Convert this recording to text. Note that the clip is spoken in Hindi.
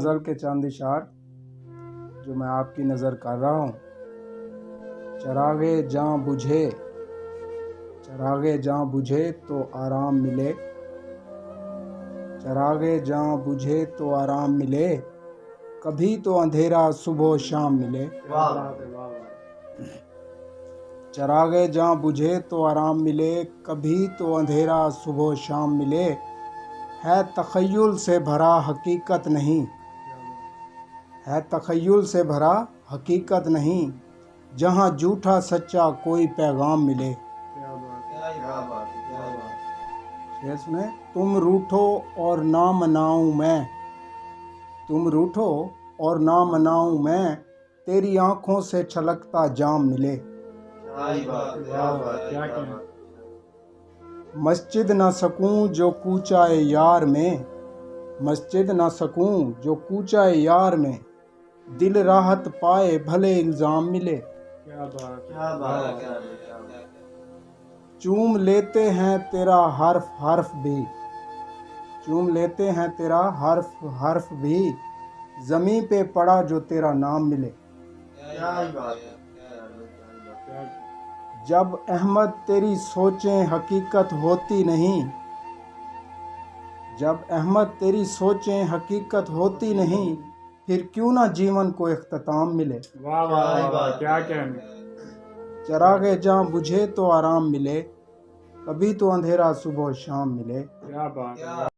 गज़ल के चंद इशार जो मैं आपकी नज़र कर रहा हूँ। चरागे जाँ बुझे तो आराम मिले, चरागे जाँ बुझे तो आराम मिले, कभी तो अंधेरा सुबह शाम मिले। चरागे जाँ बुझे तो आराम मिले, कभी तो अंधेरा सुबह शाम मिले। है तख़य्युल से भरा हकीकत नहीं, है तख़य्युल से भरा हकीकत नहीं, जहाँ झूठा सच्चा कोई पैगाम मिले। इसमें तुम रूठो और ना मनाऊं मैं, तुम रूठो और ना मनाऊं मैं, तेरी आंखों से छलकता जाम मिले। मस्जिद ना सकूं जो कूचाए यार में, मस्जिद ना सकूं जो कूचाए यार में, दिल राहत पाए भले इल्जाम मिले। चूम लेते हैं तेरा हर्फ हर्फ भी, चूम लेते हैं तेरा हर्फ हर्फ भी, ज़मीं पे पड़ा जो तेरा नाम मिले। जब अहमद तेरी सोचें हकीकत होती नहीं, जब अहमद तेरी सोचें हकीकत होती नहीं, फिर क्यों ना जीवन को इख्तिताम मिले। वाह वाह वाह, क्या कहने। चरागे जहाँ बुझे तो आराम मिले, कभी तो अंधेरा सुबह शाम मिले। क्या बात है।